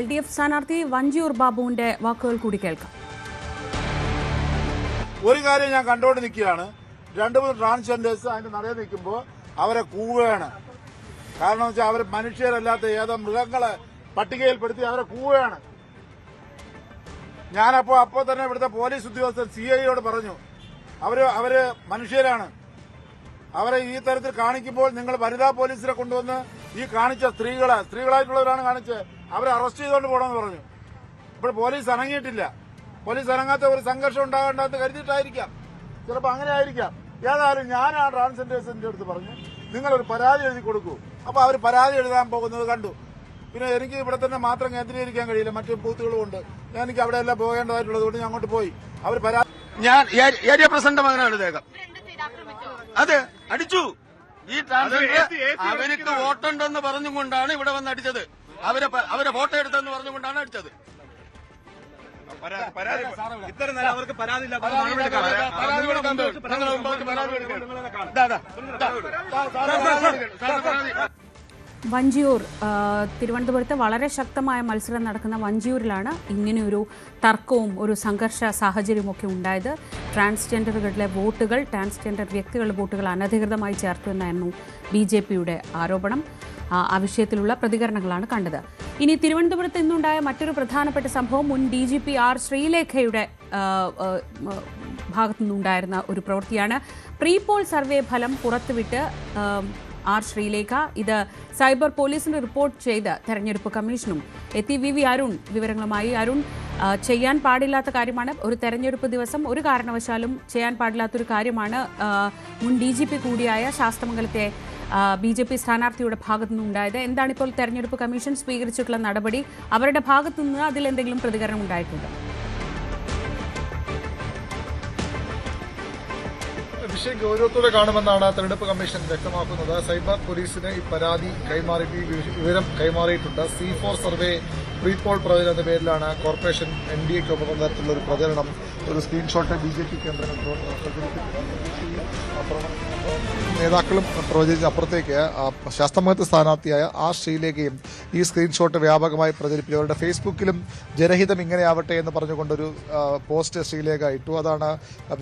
LDF സ്ഥാനാർത്ഥി വഞ്ചിയൂർ ബാബുവിന്റെ വാക്കുകൾ കൂടി കേൾക്കാം. ഒരു കാര്യം ഞാൻ കണ്ടുകൊണ്ട് നിൽക്കുകയാണ്, 2-3 ട്രാൻസ്ജെൻഡേഴ്സ് അതിന്റെ നടയിൽ നിൽക്കുമ്പോൾ അവരെ കൂവുകയാണ്. കാരണം വെച്ചാൽ അവർ മനുഷ്യരല്ലാത്ത ഏതോ മൃഗങ്ങളെ പട്ടികയിൽപ്പെടുത്തി അവരെ കൂവുകയാണ്. അപ്പോൾ തന്നെ ഇവിടുത്തെ പോലീസ് ഉദ്യോഗസ്ഥർ CIയോട് പറഞ്ഞു, അവര് മനുഷ്യരാണ്, അവരെ ഈ തരത്തിൽ കാണിക്കുമ്പോൾ നിങ്ങൾ വനിതാ പോലീസിനെ കൊണ്ടുവന്ന് ഈ കാണിച്ച സ്ത്രീകളായിട്ടുള്ളവരാണ് കാണിച്ചത്, അവരെ അറസ്റ്റ് ചെയ്തുകൊണ്ട് പോകണമെന്ന് പറഞ്ഞു. ഇപ്പോൾ പോലീസ് അനങ്ങിയിട്ടില്ല. പോലീസ് അനങ്ങാത്ത ഒരു സംഘർഷം ഉണ്ടാകേണ്ടെന്ന് കരുതിയിട്ടായിരിക്കാം, ചിലപ്പോൾ അങ്ങനെ ആയിരിക്കാം. ഏതായാലും ഞാൻ ആ ട്രാൻസ്ജെൻഡേഴ്സിന്റെ അടുത്ത് പറഞ്ഞു, നിങ്ങളൊരു പരാതി എഴുതി കൊടുക്കൂ. അപ്പോൾ അവർ പരാതി എഴുതാൻ പോകുന്നത് കണ്ടു. പിന്നെ എനിക്ക് ഇവിടെ തന്നെ മാത്രം കേന്ദ്രീകരിക്കാൻ കഴിയില്ല, മറ്റു ബൂത്തുകളും ഉണ്ട്. എനിക്ക് അവിടെ എല്ലാം പോകേണ്ടതായിട്ടുള്ളത് കൊണ്ട് ഞാൻ അങ്ങോട്ട് പോയി. അവർ പരാതി, ഞാൻ ഏരിയ പ്രസിഡന്റ് മകനാണ് ഇദ്ദേഹം. അതെ, അടിച്ചു. ഈ ട്രാൻസ്ജെൻഡർ അവർക്ക് വോട്ടുണ്ടെന്ന് പറഞ്ഞുകൊണ്ടാണ് ഇവിടെ വന്ന് അടിച്ചത്. അവരെ ഫോട്ടോ എടുത്തെന്ന് പറഞ്ഞുകൊണ്ടാണ് അടിച്ചത്. അവർക്ക് പരാതി വഞ്ചിയൂർ, തിരുവനന്തപുരത്ത് വളരെ ശക്തമായ മത്സരം നടക്കുന്ന വഞ്ചിയൂരിലാണ് ഇങ്ങനെയൊരു തർക്കവും ഒരു സംഘർഷ സാഹചര്യമൊക്കെ ഉണ്ടായത്. ട്രാൻസ്ജെൻഡറുകളുടെ വോട്ടുകൾ, ട്രാൻസ്ജെൻഡർ വ്യക്തികളുടെ വോട്ടുകൾ അനധികൃതമായി ചേർത്തു എന്നായിരുന്നു BJPയുടെ ആരോപണം. ആ വിഷയത്തിലുള്ള പ്രതികരണങ്ങളാണ് കണ്ടത്. ഇനി തിരുവനന്തപുരത്ത് ഇന്നുണ്ടായ മറ്റൊരു പ്രധാനപ്പെട്ട സംഭവം മുൻ DGP R. ശ്രീലേഖയുടെ ഭാഗത്തു നിന്നുണ്ടായിരുന്ന ഒരു പ്രവൃത്തിയാണ്. പ്രീപോൾ സർവേ ഫലം പുറത്തുവിട്ട് R. ശ്രീലേഖ ഇത് സൈബർ പോലീസിന് റിപ്പോർട്ട് ചെയ്ത് തെരഞ്ഞെടുപ്പ് കമ്മീഷനും എത്തി. VV അരുൺ വിവരങ്ങളുമായി. അരുൺ, ചെയ്യാൻ പാടില്ലാത്ത കാര്യമാണ്, ഒരു തെരഞ്ഞെടുപ്പ് ദിവസം ഒരു കാരണവശാലും ചെയ്യാൻ പാടില്ലാത്തൊരു കാര്യമാണ് മുൻ DGP കൂടിയായ ശാസ്തമംഗലത്തെ BJP സ്ഥാനാർത്ഥിയുടെ ഭാഗത്തു നിന്നുണ്ടായത്. എന്താണിപ്പോൾ തെരഞ്ഞെടുപ്പ് കമ്മീഷൻ സ്വീകരിച്ചിട്ടുള്ള നടപടി? അവരുടെ ഭാഗത്തു നിന്ന് അതിലെന്തെങ്കിലും പ്രതികരണം ഉണ്ടായിട്ടുണ്ടോ? വിഷയം ഗൗരവത്തോടെ കാണുമെന്നാണ് തെരഞ്ഞെടുപ്പ് കമ്മീഷൻ വ്യക്തമാക്കുന്നത്. സൈബർ പോലീസിന് ഈ പരാതി വിവരം കൈമാറിയിട്ടുണ്ട്. C4 സർവേ പ്രീപോൾ പ്രവചനം എന്ന പേരിലാണ് കോർപ്പറേഷൻ NDAക്കൊപ്പം തരത്തിലുള്ള ഒരു പ്രചരണം, ഒരു സ്ക്രീൻഷോട്ട് BJP കേന്ദ്രങ്ങൾ നേതാക്കളും പ്രവചിച്ച അപ്പുറത്തേക്ക് ശാസ്തമംഗലത്തെ സ്ഥാനാർത്ഥിയായ R. ശ്രീലേഖയും ഈ സ്ക്രീൻഷോട്ട് വ്യാപകമായി പ്രചരിപ്പിച്ചു. അവരുടെ ഫേസ്ബുക്കിലും ജനഹിതം ഇങ്ങനെയാവട്ടെ എന്ന് പറഞ്ഞുകൊണ്ടൊരു പോസ്റ്റ് ശ്രീലേഖ ഇട്ടു. അതാണ്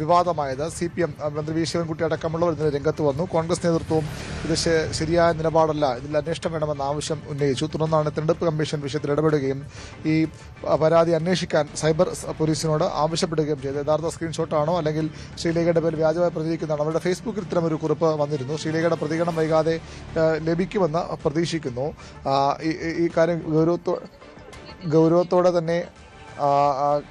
വിവാദമായത്. CPM മന്ത്രി V. ശിവൻകുട്ടി അടക്കമുള്ളവർ ഇതിന് രംഗത്ത് വന്നു. കോൺഗ്രസ് നേതൃത്വവും ഇത് ശരിയായ നിലപാടല്ല, ഇതിൽ അന്വേഷണം വേണമെന്ന ആവശ്യം ഉന്നയിച്ചു. തുടർന്നാണ് തെരഞ്ഞെടുപ്പ് കമ്മീഷൻ വിഷയത്തിൽ ഇടപെടുകയും ഈ പരാതി അന്വേഷിക്കാൻ സൈബർ പോലീസിനോട് ആവശ്യപ്പെടുകയും ചെയ്തു. യഥാർത്ഥ സ്ക്രീൻഷോട്ടാണോ അല്ലെങ്കിൽ ശ്രീലേഖയുടെ പേര് വ്യാജമായി പ്രചരിക്കുന്നതാണ്? അവരുടെ ഫേസ്ബുക്കിൽ ഇത്തരമൊരു കുറിപ്പ് വന്നിരുന്നു. ശ്രീലേഖയുടെ പ്രതികരണം വൈകാതെ ലഭിക്കുമെന്ന് പ്രതീക്ഷിക്കുന്നു. ഈ കാര്യം ഗൗരവത്തോടെ തന്നെ